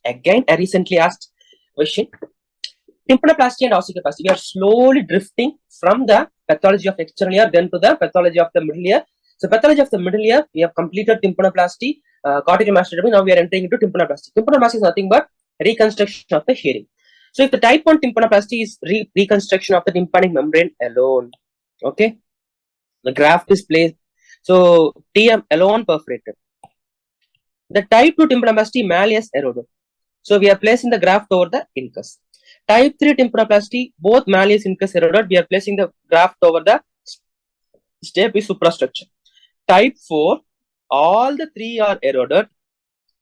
Again, a recently asked question. Tympanoplasty and osteoplasty. We are slowly drifting from the pathology of external ear then to the pathology of the middle ear. So pathology of the middle ear, we have completed tympanoplasty, cortical mastoidectomy. Now we are entering into tympanoplasty. Tympanoplasty is nothing but reconstruction of the hearing. So if the type 1 tympanoplasty is reconstruction of the tympanic membrane alone, okay, the graft is placed. So TM alone perforated. The type 2 tympanoplasty malleus eroded. So we are placing the graft over the incus. Type 3 tympanoplasty, both malleus incus eroded. We are placing the graft over the stapes suprastructure. Type 4, all the three are eroded.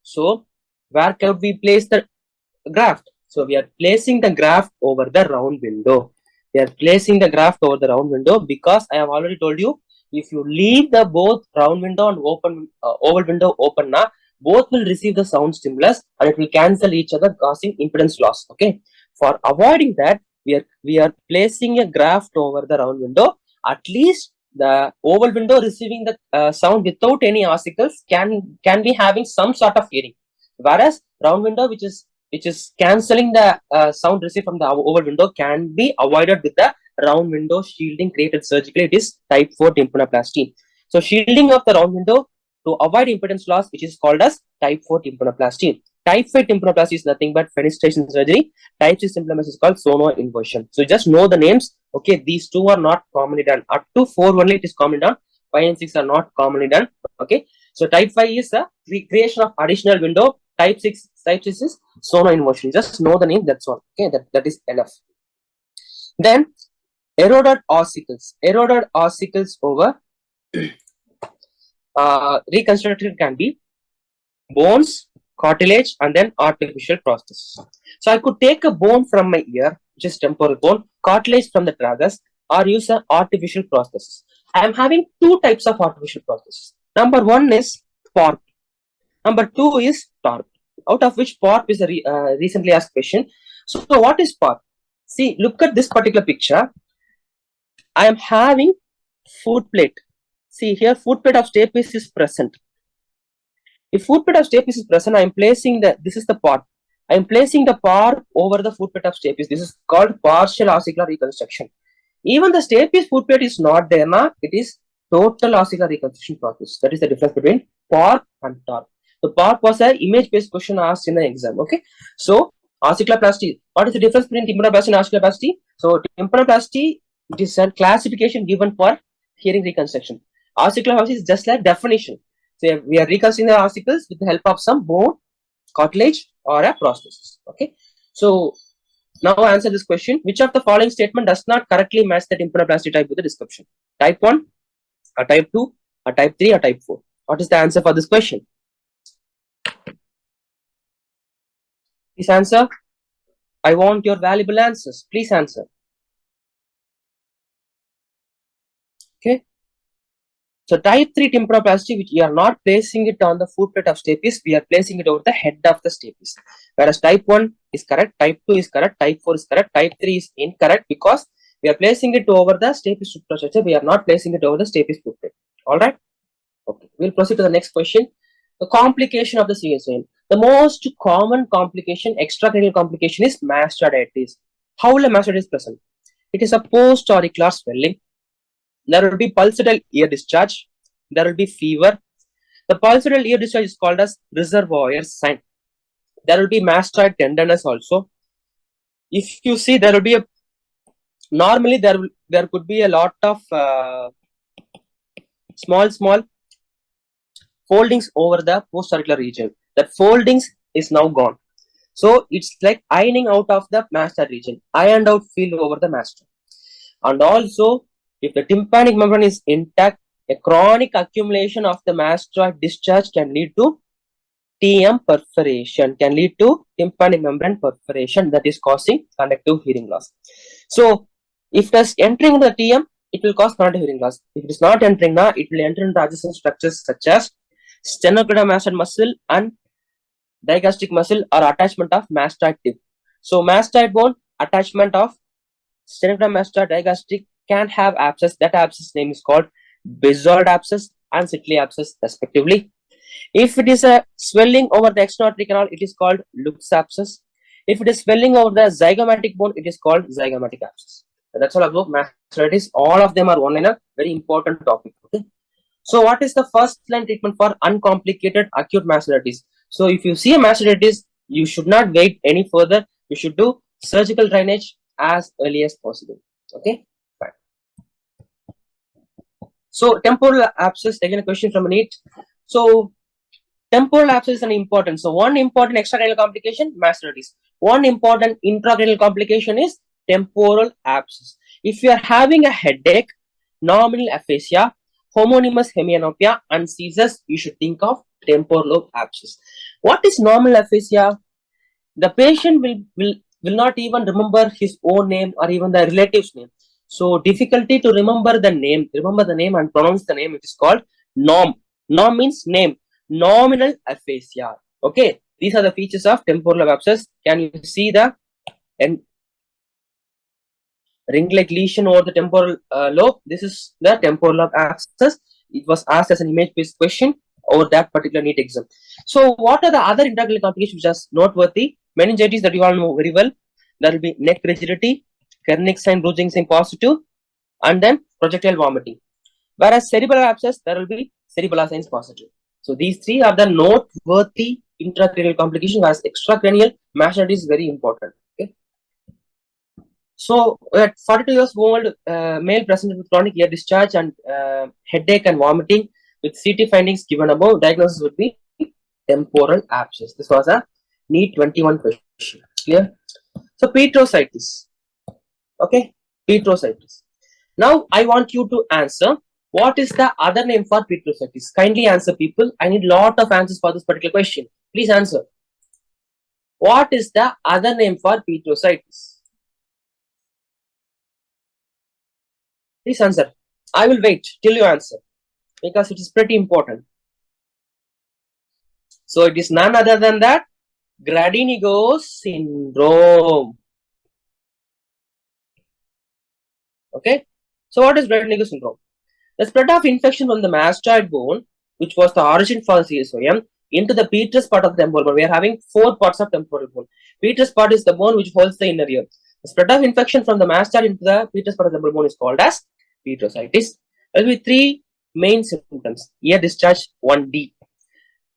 So where can we place the graft? So we are placing the graft over the round window. We are placing the graft over the round window because I have already told you, if you leave the both round window and open oval window open now, both will receive the sound stimulus and it will cancel each other, causing impedance loss. Okay. For avoiding that, we are placing a graft over the round window. At least the oval window receiving the sound without any ossicles can be having some sort of hearing, whereas round window, which is cancelling the sound received from the oval window, can be avoided with the round window shielding created surgically. It is type 4 tympanoplasty. So shielding of the round window to avoid impedance loss, which is called as type 4 tympanoplasty. Type 5 tympanoplasty is nothing but fenestration surgery. Type 6 tympanoplasty is called sono inversion. So just know the names. Okay, these two are not commonly done. Up to 4 only it is commonly done. 5 and 6 are not commonly done. Okay, so type 5 is the creation of additional window. Type 6 is sono inversion. Just know the name, that's all. Okay, that is enough. Then eroded ossicles. Eroded ossicles over reconstructed can be bones, cartilage, and then artificial prosthesis. So I could take a bone from my ear, which is temporal bone, cartilage from the tragus, or use an artificial prosthesis. I am having two types of artificial prosthesis. Number one is PORP. Number two is TORP, out of which PORP is a recently asked question. So what is PORP? See, look at this particular picture. I am having foot plate. See here, foot plate of stapes is present. If foot plate of stapes is present, I am placing this is the PORP. I am placing the PORP over the foot plate of stapes. This is called partial ossicular reconstruction. Even the stapes foot plate is not there now, it is total ossicular reconstruction process. That is the difference between PORP and TORP. The PORP was an image-based question asked in the exam. Okay, so ossiculoplasty. What is the difference between tympanoplasty and ossiculoplasty? So tympanoplasty, it is a classification given for hearing reconstruction. Ossiculoplasty is just like definition. So we are reconstructing the ossicles with the help of some bone, cartilage, or a prosthesis. Okay, so now answer this question. Which of the following statement does not correctly match the tympanoplasty type with the description? Type 1, a type 2, a type 3, or type 4? What is the answer for this question? Please answer. I want your valuable answers. Please answer. Okay. So type 3 tympanoplasty, which we are not placing it on the foot plate of stapes, we are placing it over the head of the stapes. Whereas type 1 is correct, type 2 is correct, type 4 is correct, type 3 is incorrect because we are placing it over the stapes superstructure. We are not placing it over the stapes foot plate. Alright. Okay. We'll proceed to the next question. The complication of the serious vein. The most common complication, extracranial complication, is mastoiditis. How will a mastoiditis present? It is a post-auricular swelling. There will be pulsatile ear discharge. There will be fever. The pulsatile ear discharge is called as reservoir sign. There will be mastoid tenderness also. If you see, there will be a normally there could be a lot of small foldings over the post-auricular region. That foldings is now gone. So it's like ironing out of the mastoid region. Ironed out field over the mastoid. And also, if the tympanic membrane is intact, a chronic accumulation of the mastoid discharge can lead to TM perforation, can lead to tympanic membrane perforation, that is causing conductive hearing loss. So, if it is entering the TM, it will cause conductive hearing loss. If it is not entering now, it will enter into adjacent structures such as sternocleidomastoid muscle and digastric muscle or attachment of mastoid tip. So, mastoid bone, attachment of sternocleidomastoid, digastric can have abscess. That abscess name is called basalt abscess and Sitley abscess respectively. If it is a swelling over the external artery canal, it is called Lux abscess. If it is swelling over the zygomatic bone, it is called zygomatic abscess. That's all about mastocytitis. All of them are one in a very important topic. Okay. So what is the first line treatment for uncomplicated acute mastocytitis? So if you see a mastocytitis, you should not wait any further. You should do surgical drainage as early as possible. Okay. Fine. So temporal abscess, again a question from Neet. So temporal abscess is an important. So one important extracranial complication, mastocytitis. One important intracranial complication is temporal abscess. If you are having a headache, nominal aphasia, homonymous hemianopia and seizures, you should think of temporal lobe abscess. What is nominal aphasia? The patient will not even remember his own name or even the relative's name. So difficulty to remember the name and pronounce the name, it is called nom. Nom means name. Nominal aphasia. Okay, these are the features of temporal lobe abscess. Can you see the ring-like lesion over the temporal lobe? This is the temporal lobe abscess. It was asked as an image-based question over that particular NEET exam. So, what are the other intracranial complications which are noteworthy? Meningitis that you all know very well. There will be neck rigidity, Kernick sign, bruising sign positive, and then projectile vomiting. Whereas cerebral abscess, there will be cerebellar signs positive. So these three are the noteworthy intracranial complications, whereas extracranial mastocytitis is very important. Okay. So at 42 years old, male presented with chronic ear discharge and headache and vomiting with CT findings given above. Diagnosis would be temporal abscess. This was a NEET 21 question. Clear? So petrositis. Okay, petrositis. Now I want you to answer. What is the other name for petrositis? Kindly answer, people. I need a lot of answers for this particular question. Please answer. What is the other name for petrositis? Please answer. I will wait till you answer because it is pretty important. So it is none other than that Grady-Negro syndrome. Okay. So what is Grady-Negro syndrome? The spread of infection from the mastoid bone, which was the origin for CSOM, into the petrous part of the temporal bone. We are having 4 parts of temporal bone. Petrous part is the bone which holds the inner ear. The spread of infection from the mastoid into the petrous part of the temporal bone is called as petrositis. There will be 3 main symptoms. Ear discharge, 1D.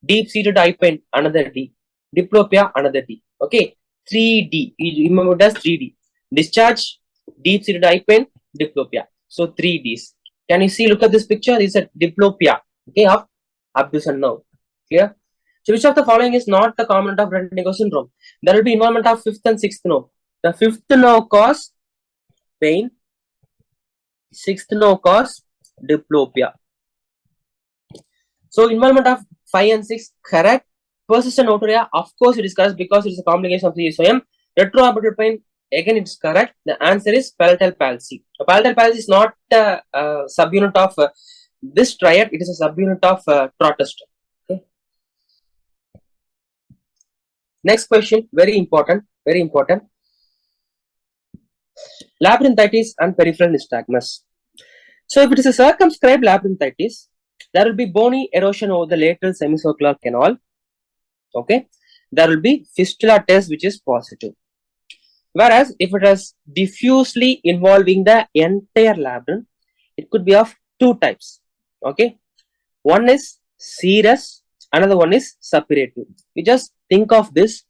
Deep-seated eye pain, another D. Diplopia, another D. Okay, 3D. You remember it as 3D. Discharge, deep-seated eye pain, diplopia. So 3 Ds. Can you see? Look at this picture. This is a diplopia. Okay, of abduction nerve. Clear? So which of the following is not the component of Grady-Negro syndrome? There will be involvement of 5th and 6th nerve. The 5th nerve cause pain. 6th nerve cause diplopia. So involvement of 5 and 6 correct. Persistent notoria, of course it is correct because it is a complication of the CSOM. Retroorbital pain, again it is correct. The answer is palatal palsy. Palatal palsy is not a subunit of this triad, it is a subunit of Trotter's. Okay. Next question, very important, very important. Labyrinthitis and peripheral nystagmus. So if it is a circumscribed labyrinthitis, there will be bony erosion over the lateral semicircular canal. Okay, there will be fistula test which is positive. Whereas if it is diffusely involving the entire labyrinth, it could be of 2 types. Okay, one is serous, another one is suppurative. You just think of this.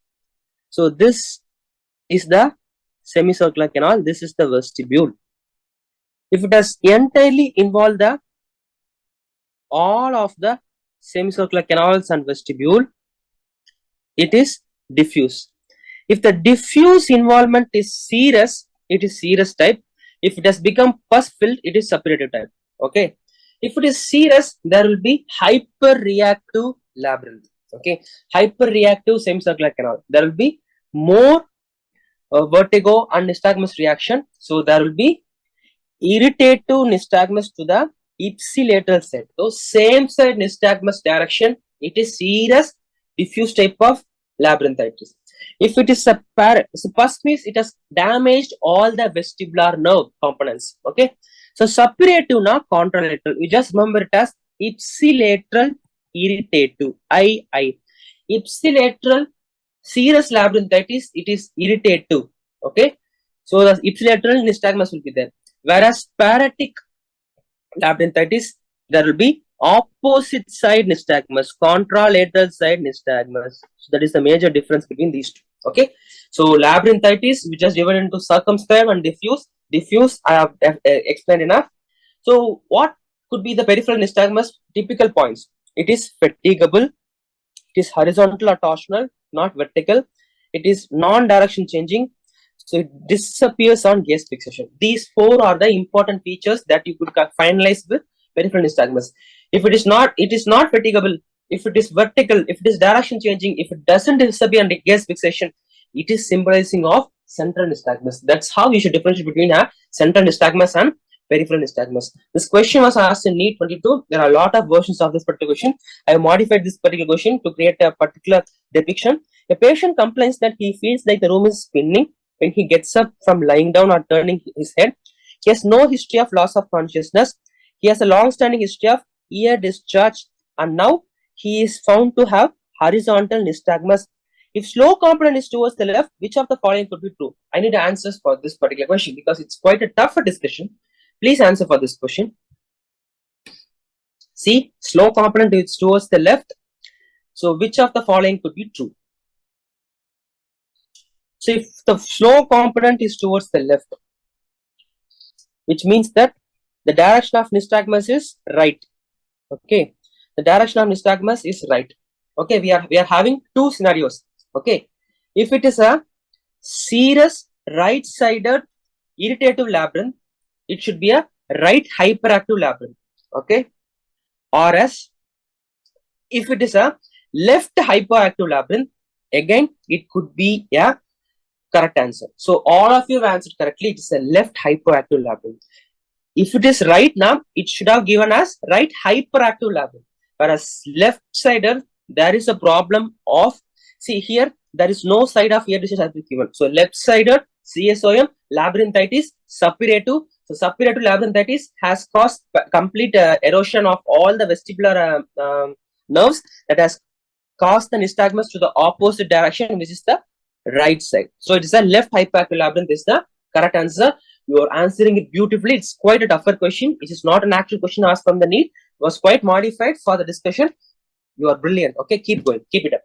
So this is the semicircular canal, this is the vestibule. If it has entirely involved the all of the semicircular canals and vestibule, it is diffuse. If the diffuse involvement is serous, it is serous type. If it has become pus filled, it is suppurative type. Okay. If it is serous, there will be hyperreactive labyrinth. Okay. Hyperreactive semicircular canal. There will be more vertigo and nystagmus reaction. So there will be irritative nystagmus to the ipsilateral side. So same side nystagmus direction, it is serous diffuse type of labyrinthitis. If it is a pus means it has damaged all the vestibular nerve components. Okay. So suppurative na contralateral. You just remember it as ipsilateral irritative. I. Ipsilateral serous labyrinthitis, it is irritative. Okay. So the ipsilateral nystagmus will be there. Whereas paratic labyrinthitis, there will be opposite side nystagmus, contralateral side nystagmus. So that is the major difference between these two. Okay. So labyrinthitis, which is divided into circumscribe and diffuse. Diffuse, I have explained enough. So what could be the peripheral nystagmus? Typical points. It is fatigable. It is horizontal or torsional, not vertical. It is non-direction changing. So it disappears on gaze fixation. These four are the important features that you could finalize with peripheral nystagmus. If it is not fatigable. If it is vertical, if it is direction changing, if it doesn't disappear on gaze fixation, it is symbolizing of central nystagmus. That's how you should differentiate between a central nystagmus and peripheral nystagmus. This question was asked in NEET-22. There are a lot of versions of this particular question. I have modified this particular question to create a particular depiction. A patient complains that he feels like the room is spinning when he gets up from lying down or turning his head. He has no history of loss of consciousness. He has a long-standing history of ear discharge, and now he is found to have horizontal nystagmus. If slow component is towards the left, which of the following could be true? I need answers for this particular question because it's quite a tougher discussion. Please answer for this question. See, slow component is towards the left. So which of the following could be true? So if the slow component is towards the left, which means that the direction of nystagmus is right. Okay, the direction of nystagmus is right. Okay, we are having two scenarios. Okay, if it is a serous right-sided irritative labyrinth, it should be a right hyperactive labyrinth. Okay, or as if it is a left hyperactive labyrinth, again it could be a correct answer. So all of you have answered correctly. It is a left hyperactive labyrinth. If it is right now, it should have given us right hyperactive labyrinth. Whereas left-sided, there is a problem of, see here, there is no side of ear disease has been given. So left-sided CSOM labyrinthitis suppurative. So suppurative labyrinthitis has caused complete erosion of all the vestibular nerves that has caused the nystagmus to the opposite direction, which is the right side. So it is a left hyperactive labyrinth is the correct answer. You are answering it beautifully. It's quite a tougher question. It is not an actual question asked from the NEET. It was quite modified for the discussion. You are brilliant. Okay, keep going. Keep it up.